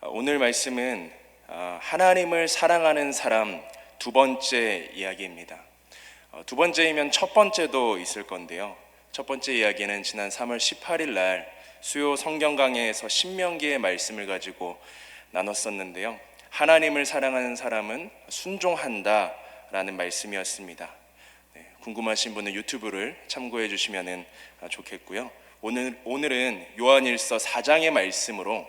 오늘 말씀은 하나님을 사랑하는 사람 두 번째 이야기입니다. 두 번째이면 첫 번째도 있을 건데요. 첫 번째 이야기는 지난 3월 18일 날 수요 성경 강해에서 신명기의 말씀을 가지고 나눴었는데요. 하나님을 사랑하는 사람은 순종한다 라는 말씀이었습니다. 궁금하신 분은 유튜브를 참고해 주시면 좋겠고요. 오늘은 요한일서 4장의 말씀으로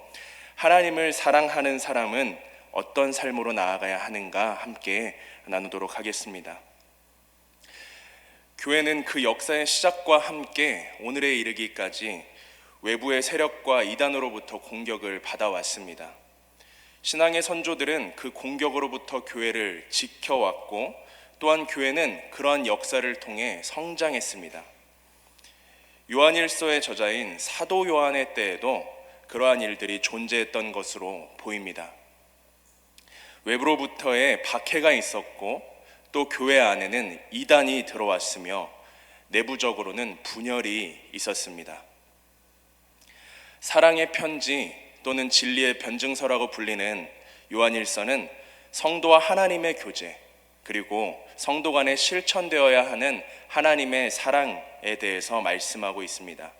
하나님을 사랑하는 사람은 어떤 삶으로 나아가야 하는가 함께 나누도록 하겠습니다. 교회는 그 역사의 시작과 함께 오늘에 이르기까지 외부의 세력과 이단으로부터 공격을 받아왔습니다. 신앙의 선조들은 그 공격으로부터 교회를 지켜왔고 또한 교회는 그러한 역사를 통해 성장했습니다. 요한일서의 저자인 사도 요한의 때에도 그러한 일들이 존재했던 것으로 보입니다. 외부로부터의 박해가 있었고 또 교회 안에는 이단이 들어왔으며 내부적으로는 분열이 있었습니다. 사랑의 편지 또는 진리의 변증서라고 불리는 요한일서는 성도와 하나님의 교제 그리고 성도 간에 실천되어야 하는 하나님의 사랑에 대해서 말씀하고 있습니다.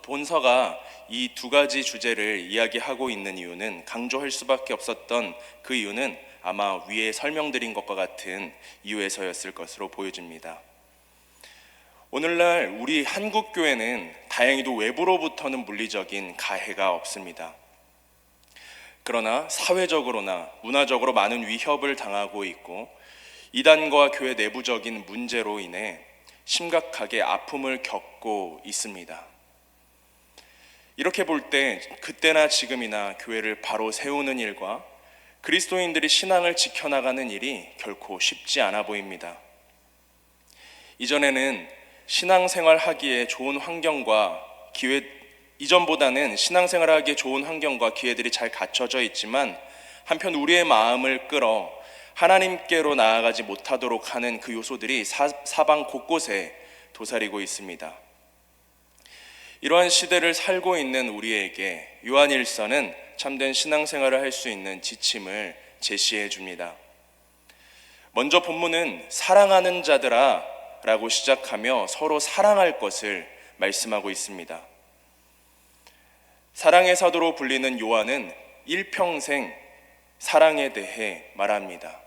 본서가 이 두 가지 주제를 이야기하고 있는 이유는, 강조할 수밖에 없었던 그 이유는 아마 위에 설명드린 것과 같은 이유에서였을 것으로 보여집니다. 오늘날 우리 한국교회는 다행히도 외부로부터는 물리적인 가해가 없습니다. 그러나 사회적으로나 문화적으로 많은 위협을 당하고 있고 이단과 교회 내부적인 문제로 인해 심각하게 아픔을 겪고 있습니다. 이렇게 볼 때 그때나 지금이나 교회를 바로 세우는 일과 그리스도인들이 신앙을 지켜나가는 일이 결코 쉽지 않아 보입니다. 이전보다는 신앙생활 하기에 좋은 환경과 기회들이 잘 갖춰져 있지만 한편 우리의 마음을 끌어 하나님께로 나아가지 못하도록 하는 그 요소들이 사방 곳곳에 도사리고 있습니다. 이러한 시대를 살고 있는 우리에게 요한일서는 참된 신앙생활을 할 수 있는 지침을 제시해 줍니다. 먼저 본문은 사랑하는 자들아 라고 시작하며 서로 사랑할 것을 말씀하고 있습니다. 사랑의 사도로 불리는 요한은 일평생 사랑에 대해 말합니다.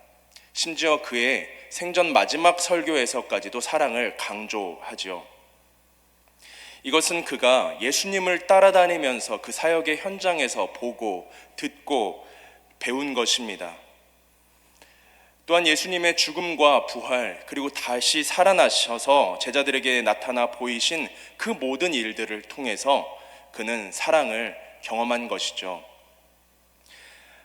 심지어 그의 생전 마지막 설교에서까지도 사랑을 강조하죠. 이것은 그가 예수님을 따라다니면서 그 사역의 현장에서 보고 듣고 배운 것입니다. 또한 예수님의 죽음과 부활 그리고 다시 살아나셔서 제자들에게 나타나 보이신 그 모든 일들을 통해서 그는 사랑을 경험한 것이죠.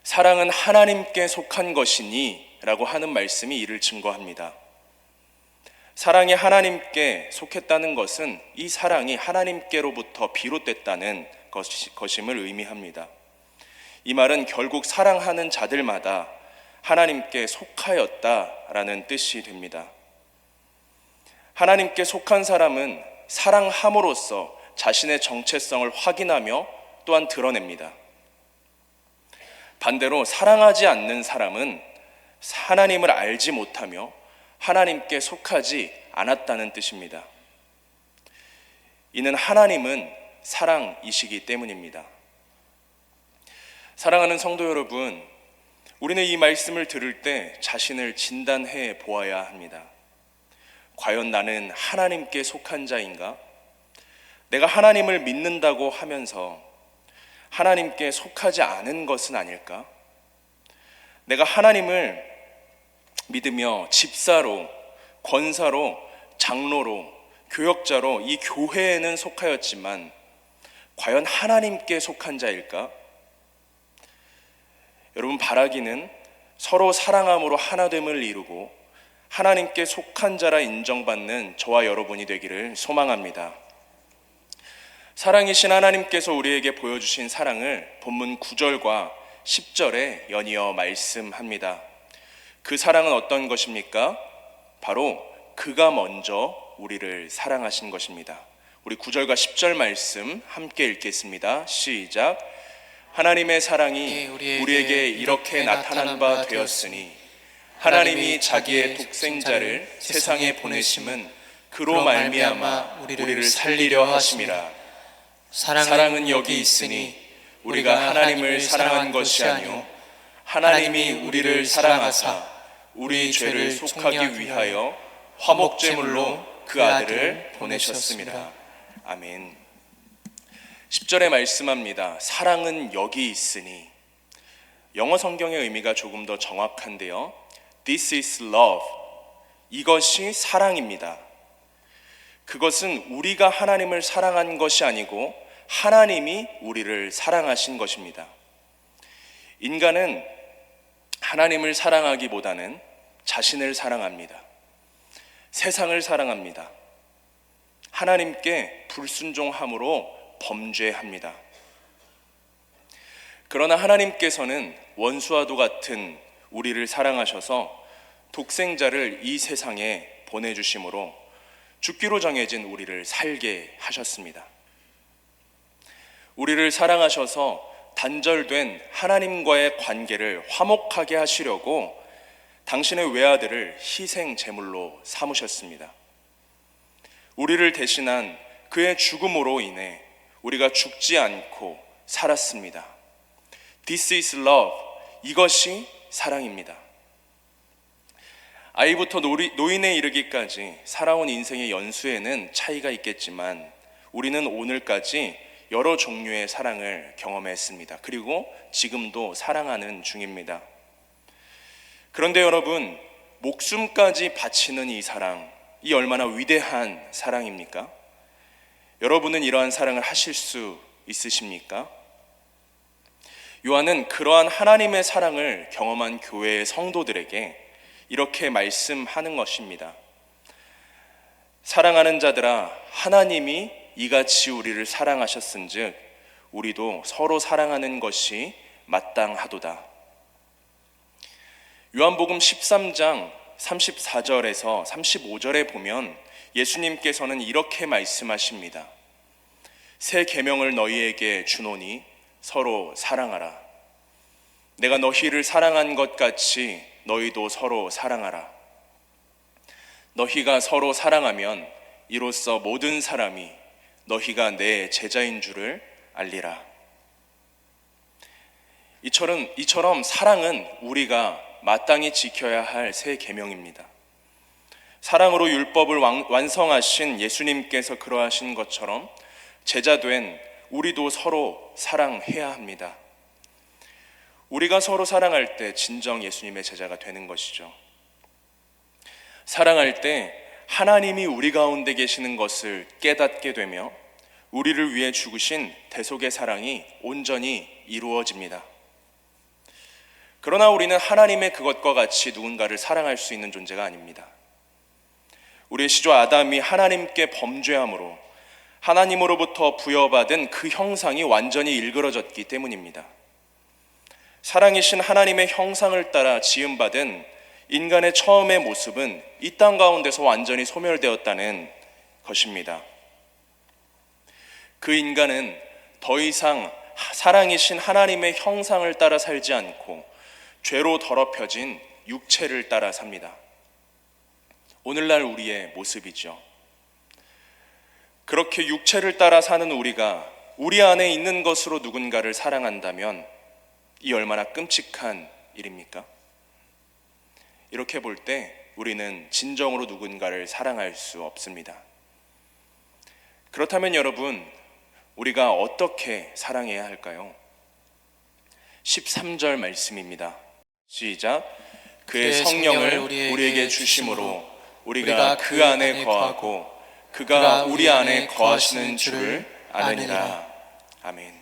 사랑은 하나님께 속한 것이니 라고 하는 말씀이 이를 증거합니다. 사랑이 하나님께 속했다는 것은 이 사랑이 하나님께로부터 비롯됐다는 것임을 의미합니다. 이 말은 결국 사랑하는 자들마다 하나님께 속하였다라는 뜻이 됩니다. 하나님께 속한 사람은 사랑함으로써 자신의 정체성을 확인하며 또한 드러냅니다. 반대로 사랑하지 않는 사람은 하나님을 알지 못하며 하나님께 속하지 않았다는 뜻입니다. 이는 하나님은 사랑이시기 때문입니다. 사랑하는 성도 여러분, 우리는 이 말씀을 들을 때 자신을 진단해 보아야 합니다. 과연 나는 하나님께 속한 자인가? 내가 하나님을 믿는다고 하면서 하나님께 속하지 않은 것은 아닐까? 내가 하나님을 믿으며 집사로, 권사로, 장로로, 교역자로 이 교회에는 속하였지만 과연 하나님께 속한 자일까? 여러분, 바라기는 서로 사랑함으로 하나됨을 이루고 하나님께 속한 자라 인정받는 저와 여러분이 되기를 소망합니다. 사랑이신 하나님께서 우리에게 보여주신 사랑을 본문 9절과 10절에 연이어 말씀합니다. 그 사랑은 어떤 것입니까? 바로 그가 먼저 우리를 사랑하신 것입니다. 우리 9절과 10절 말씀 함께 읽겠습니다. 시작. 하나님의 사랑이 우리에게 이렇게 나타난 바 되었으니 하나님이 자기의 독생자를 세상에 보내심은 그로 말미암아 우리를 살리려 하심이라. 사랑은 여기 있으니 우리가 하나님을 사랑한 것이 아니요 하나님이 우리를 사랑하사 우리 죄를 속하기 위하여 화목제물로 그 아들을 보내셨습니다. 아멘. 10절에 말씀합니다. 사랑은 여기 있으니. 영어 성경의 의미가 조금 더 정확한데요. This is love. 이것이 사랑입니다. 그것은 우리가 하나님을 사랑한 것이 아니고 하나님이 우리를 사랑하신 것입니다. 인간은 하나님을 사랑하기보다는 자신을 사랑합니다. 세상을 사랑합니다. 하나님께 불순종함으로 범죄합니다. 그러나 하나님께서는 원수와도 같은 우리를 사랑하셔서 독생자를 이 세상에 보내주심으로 죽기로 정해진 우리를 살게 하셨습니다. 우리를 사랑하셔서 단절된 하나님과의 관계를 화목하게 하시려고 당신의 외아들을 희생 제물로 삼으셨습니다. 우리를 대신한 그의 죽음으로 인해 우리가 죽지 않고 살았습니다. This is love. 이것이 사랑입니다. 아이부터 노인에 이르기까지 살아온 인생의 연수에는 차이가 있겠지만 우리는 오늘까지 여러 종류의 사랑을 경험했습니다. 그리고 지금도 사랑하는 중입니다. 그런데 여러분, 목숨까지 바치는 이 사랑, 이 얼마나 위대한 사랑입니까? 여러분은 이러한 사랑을 하실 수 있으십니까? 요한은 그러한 하나님의 사랑을 경험한 교회의 성도들에게 이렇게 말씀하는 것입니다. 사랑하는 자들아, 하나님이 이같이 우리를 사랑하셨은즉 우리도 서로 사랑하는 것이 마땅하도다. 요한복음 13장 34절에서 35절에 보면 예수님께서는 이렇게 말씀하십니다. 새 계명을 너희에게 주노니 서로 사랑하라. 내가 너희를 사랑한 것 같이 너희도 서로 사랑하라. 너희가 서로 사랑하면 이로써 모든 사람이 너희가 내 제자인 줄을 알리라. 이처럼 사랑은 우리가 마땅히 지켜야 할 새 계명입니다. 사랑으로 율법을 완성하신 예수님께서 그러하신 것처럼 제자된 우리도 서로 사랑해야 합니다. 우리가 서로 사랑할 때 진정 예수님의 제자가 되는 것이죠. 사랑할 때 하나님이 우리 가운데 계시는 것을 깨닫게 되며 우리를 위해 죽으신 대속의 사랑이 온전히 이루어집니다. 그러나 우리는 하나님의 그것과 같이 누군가를 사랑할 수 있는 존재가 아닙니다. 우리의 시조 아담이 하나님께 범죄함으로 하나님으로부터 부여받은 그 형상이 완전히 일그러졌기 때문입니다. 사랑이신 하나님의 형상을 따라 지음받은 인간의 처음의 모습은 이 땅 가운데서 완전히 소멸되었다는 것입니다. 그 인간은 더 이상 사랑이신 하나님의 형상을 따라 살지 않고 죄로 더럽혀진 육체를 따라 삽니다. 오늘날 우리의 모습이죠. 그렇게 육체를 따라 사는 우리가 우리 안에 있는 것으로 누군가를 사랑한다면 이 얼마나 끔찍한 일입니까? 이렇게 볼 때 우리는 진정으로 누군가를 사랑할 수 없습니다. 그렇다면 여러분, 우리가 어떻게 사랑해야 할까요? 13절 말씀입니다. 시작. 그의 성령을 우리에게 주심으로 우리가 그 안에 거하고 그가 우리 안에 거하시는 줄을 아느니라. 아멘.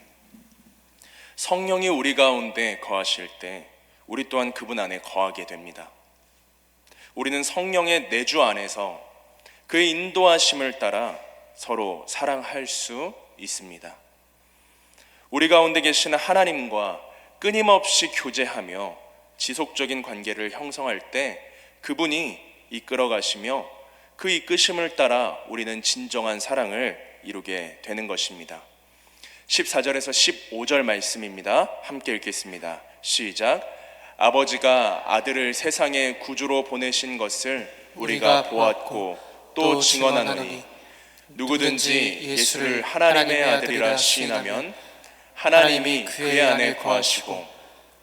성령이 우리 가운데 거하실 때 우리 또한 그분 안에 거하게 됩니다. 우리는 성령의 내주 안에서 그의 인도하심을 따라 서로 사랑할 수 있습니다. 우리 가운데 계시는 하나님과 끊임없이 교제하며 지속적인 관계를 형성할 때 그분이 이끌어 가시며 그 이끄심을 따라 우리는 진정한 사랑을 이루게 되는 것입니다. 14절에서 15절 말씀입니다. 함께 읽겠습니다. 시작. 아버지가 아들을 세상에 구주로 보내신 것을 우리가 보았고 또 증언하노니 누구든지 예수를 하나님의 아들이라 시인하면 하나님이 그의 안에 거하시고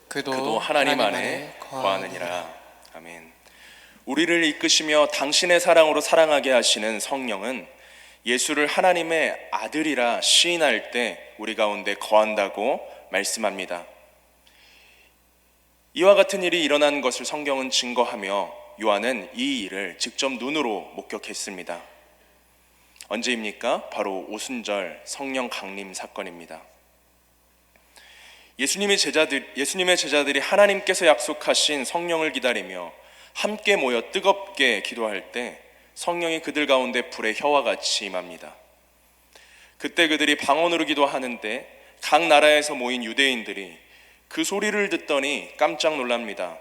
그도 하나님 안에 거하느니라. 아멘. 우리를 이끄시며 당신의 사랑으로 사랑하게 하시는 성령은 예수를 하나님의 아들이라 시인할 때 우리 가운데 거한다고 말씀합니다. 이와 같은 일이 일어난 것을 성경은 증거하며 요한은 이 일을 직접 눈으로 목격했습니다. 언제입니까? 바로 오순절 성령 강림 사건입니다. 예수님의 제자들이 하나님께서 약속하신 성령을 기다리며 함께 모여 뜨겁게 기도할 때 성령이 그들 가운데 불의 혀와 같이 임합니다. 그때 그들이 방언으로 기도하는데 각 나라에서 모인 유대인들이 그 소리를 듣더니 깜짝 놀랍니다.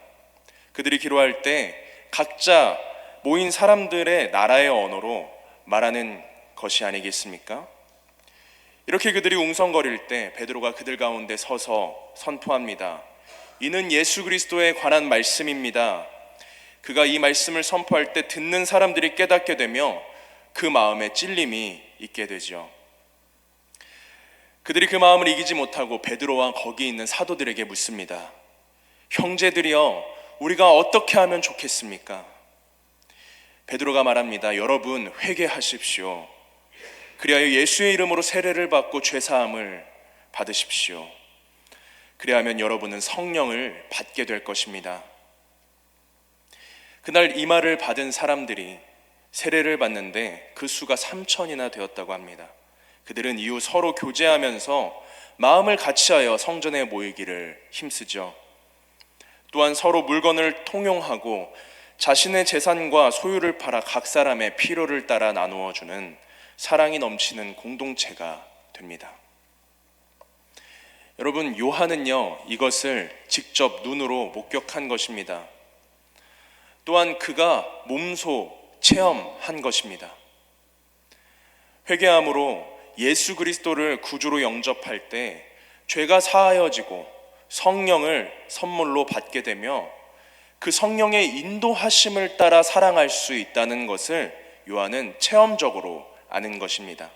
그들이 기도할 때 각자 모인 사람들의 나라의 언어로 말하는 것이 아니겠습니까? 이렇게 그들이 웅성거릴 때 베드로가 그들 가운데 서서 선포합니다. 이는 예수 그리스도에 관한 말씀입니다. 그가 이 말씀을 선포할 때 듣는 사람들이 깨닫게 되며 그 마음에 찔림이 있게 되죠. 그들이 그 마음을 이기지 못하고 베드로와 거기 있는 사도들에게 묻습니다. 형제들이여, 우리가 어떻게 하면 좋겠습니까? 베드로가 말합니다. 여러분 회개하십시오. 그리하여 예수의 이름으로 세례를 받고 죄사함을 받으십시오. 그리하면 여러분은 성령을 받게 될 것입니다. 그날 이 말을 받은 사람들이 세례를 받는데 그 수가 3,000이나 되었다고 합니다. 그들은 이후 서로 교제하면서 마음을 같이하여 성전에 모이기를 힘쓰죠. 또한 서로 물건을 통용하고 자신의 재산과 소유를 팔아 각 사람의 필요를 따라 나누어 주는 사랑이 넘치는 공동체가 됩니다. 여러분, 요한은요 이것을 직접 눈으로 목격한 것입니다. 또한 그가 몸소 체험한 것입니다. 회개함으로 예수 그리스도를 구주로 영접할 때 죄가 사하여지고 성령을 선물로 받게 되며 그 성령의 인도하심을 따라 사랑할 수 있다는 것을 요한은 체험적으로 아는 것입니다.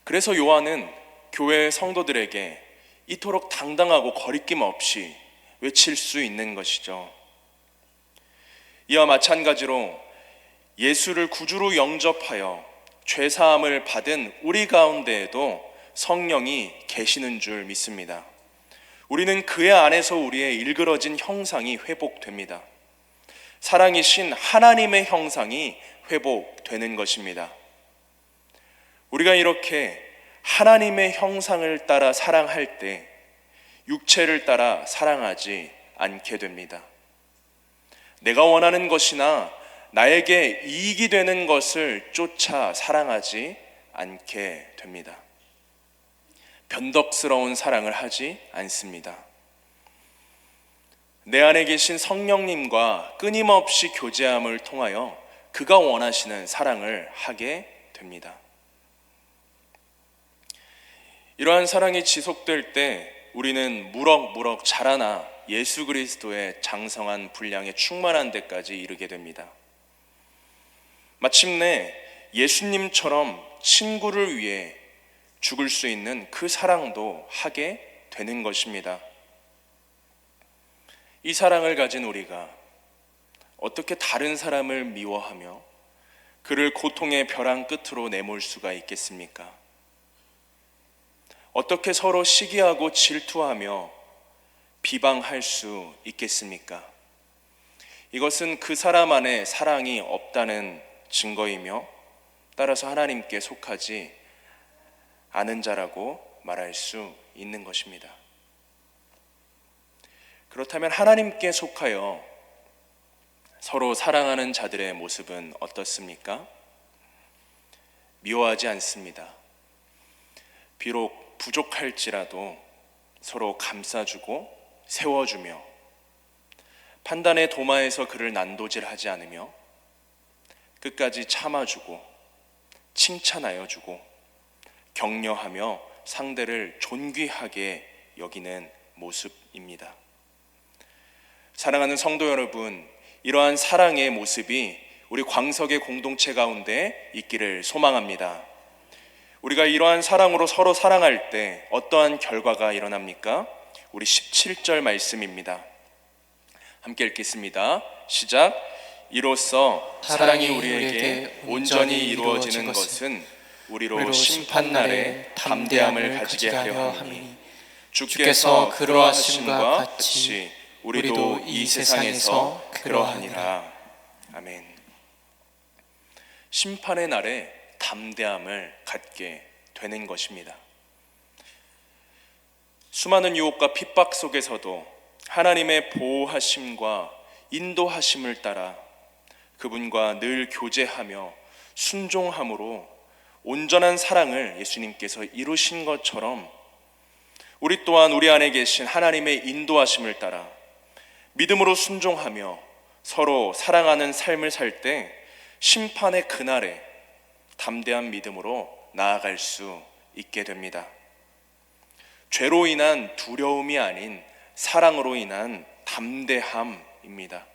그래서 요한은 교회 성도들에게 이토록 당당하고 거리낌 없이 외칠 수 있는 것이죠. 이와 마찬가지로 예수를 구주로 영접하여 죄사함을 받은 우리 가운데에도 성령이 계시는 줄 믿습니다. 우리는 그의 안에서 우리의 일그러진 형상이 회복됩니다. 사랑이신 하나님의 형상이 회복되는 것입니다. 우리가 이렇게 하나님의 형상을 따라 사랑할 때 육체를 따라 사랑하지 않게 됩니다. 내가 원하는 것이나 나에게 이익이 되는 것을 쫓아 사랑하지 않게 됩니다. 변덕스러운 사랑을 하지 않습니다. 내 안에 계신 성령님과 끊임없이 교제함을 통하여 그가 원하시는 사랑을 하게 됩니다. 이러한 사랑이 지속될 때 우리는 무럭무럭 자라나 예수 그리스도의 장성한 분량에 충만한 데까지 이르게 됩니다. 마침내 예수님처럼 친구를 위해 죽을 수 있는 그 사랑도 하게 되는 것입니다. 이 사랑을 가진 우리가 어떻게 다른 사람을 미워하며 그를 고통의 벼랑 끝으로 내몰 수가 있겠습니까? 어떻게 서로 시기하고 질투하며 비방할 수 있겠습니까? 이것은 그 사람 안에 사랑이 없다는 증거이며 따라서 하나님께 속하지 않은 자라고 말할 수 있는 것입니다. 그렇다면 하나님께 속하여 서로 사랑하는 자들의 모습은 어떻습니까? 미워하지 않습니다. 비록 부족할지라도 서로 감싸주고 세워주며 판단의 도마에서 그를 난도질하지 않으며 끝까지 참아주고 칭찬하여주고 격려하며 상대를 존귀하게 여기는 모습입니다. 사랑하는 성도 여러분, 이러한 사랑의 모습이 우리 광석의 공동체 가운데 있기를 소망합니다. 우리가 이러한 사랑으로 서로 사랑할 때 어떠한 결과가 일어납니까? 우리 17절 말씀입니다. 함께 읽겠습니다. 시작. 이로써 사랑이 우리에게 온전히 이루어지는 것은 우리로 심판날에 담대함을 가지게 하려 함이니 주께서 그러하심과 같이 우리도 이 세상에서 그러하니라. 아멘. 심판의 날에 담대함을 갖게 되는 것입니다. 수많은 유혹과 핍박 속에서도 하나님의 보호하심과 인도하심을 따라 그분과 늘 교제하며 순종함으로 온전한 사랑을 예수님께서 이루신 것처럼 우리 또한 우리 안에 계신 하나님의 인도하심을 따라 믿음으로 순종하며 서로 사랑하는 삶을 살 때 심판의 그날에 담대한 믿음으로 나아갈 수 있게 됩니다. 죄로 인한 두려움이 아닌 사랑으로 인한 담대함입니다.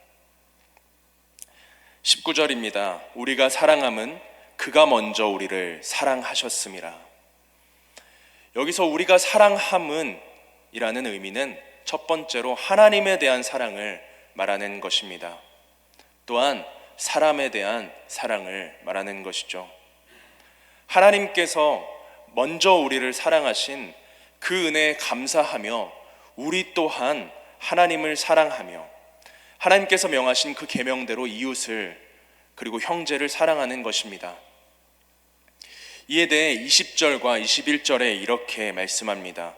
19절입니다. 우리가 사랑함은 그가 먼저 우리를 사랑하셨음이라. 여기서 우리가 사랑함은 이라는 의미는 첫 번째로 하나님에 대한 사랑을 말하는 것입니다. 또한 사람에 대한 사랑을 말하는 것이죠. 하나님께서 먼저 우리를 사랑하신 그 은혜에 감사하며 우리 또한 하나님을 사랑하며 하나님께서 명하신 그 계명대로 이웃을 그리고 형제를 사랑하는 것입니다. 이에 대해 20절과 21절에 이렇게 말씀합니다.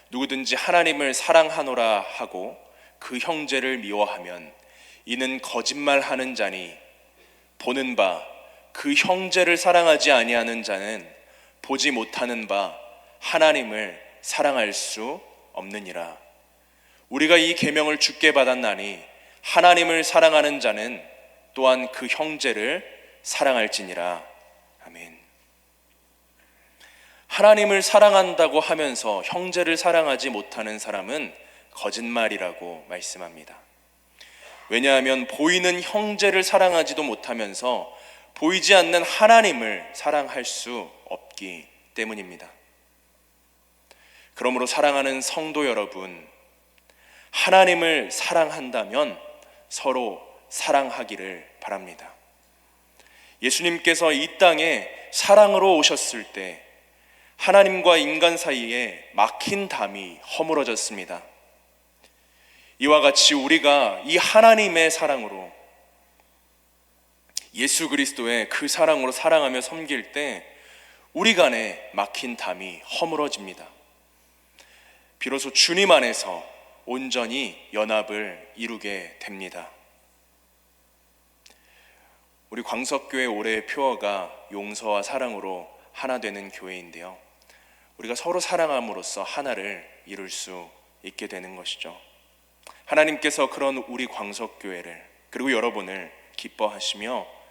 누구든지 하나님을 사랑하노라 하고 그 형제를 미워하면 이는 거짓말하는 자니 보는 바 그 형제를 사랑하지 아니하는 자는 보지 못하는 바 하나님을 사랑할 수 없느니라. 우리가 이 계명을 주께 받았나니 하나님을 사랑하는 자는 또한 그 형제를 사랑할지니라. 아멘. 하나님을 사랑한다고 하면서 형제를 사랑하지 못하는 사람은 거짓말이라고 말씀합니다. 왜냐하면 보이는 형제를 사랑하지도 못하면서 보이지 않는 하나님을 사랑할 수 없기 때문입니다. 그러므로 사랑하는 성도 여러분, 하나님을 사랑한다면 서로 사랑하기를 바랍니다. 예수님께서 이 땅에 사랑으로 오셨을 때 하나님과 인간 사이에 막힌 담이 허물어졌습니다. 이와 같이 우리가 이 하나님의 사랑으로 예수 그리스도의 그 사랑으로 사랑하며 섬길 때 우리 간에 막힌 담이 허물어집니다. 비로소 주님 안에서 온전히 연합을 이루게 됩니다. 우리 광석교회 올해의 표어가 용서와 사랑으로 하나 되는 교회인데요, 우리가 서로 사랑함으로써 하나를 이룰 수 있게 되는 것이죠. 하나님께서 그런 우리 광석교회를 그리고 여러분을 기뻐하시며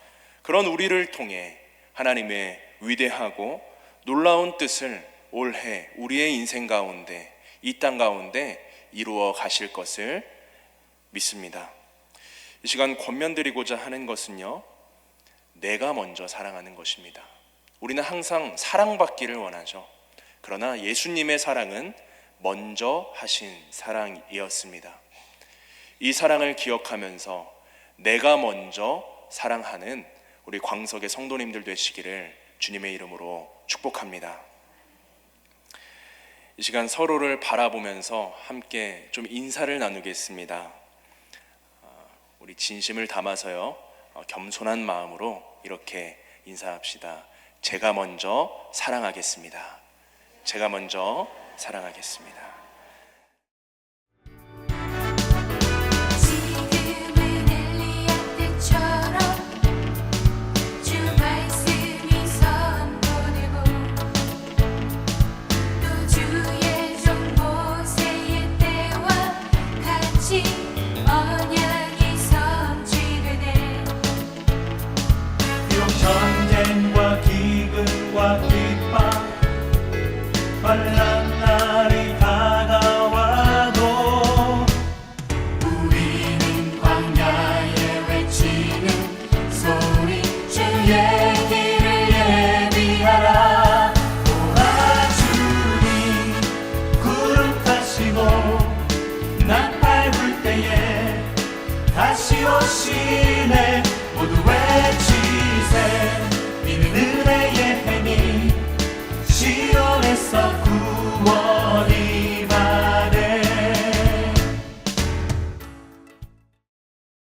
그런 우리를 통해 하나님의 위대하고 놀라운 뜻을 올해 우리의 인생 가운데 이 땅 가운데 이루어 가실 것을 믿습니다. 이 시간 권면드리고자 하는 것은요, 내가 먼저 사랑하는 것입니다. 우리는 항상 사랑받기를 원하죠. 그러나 예수님의 사랑은 먼저 하신 사랑이었습니다. 이 사랑을 기억하면서 내가 먼저 사랑하는 우리 광석의 성도님들 되시기를 주님의 이름으로 축복합니다. 이 시간 서로를 바라보면서 함께 좀 인사를 나누겠습니다. 우리 진심을 담아서요, 겸손한 마음으로 이렇게 인사합시다. 제가 먼저 사랑하겠습니다. 제가 먼저 사랑하겠습니다. 전쟁과 기근과 핍박 주의 길을 예비하라. 도와주니 구름 타시고 나팔 불 때에 다시 오시네. 모두 외쳐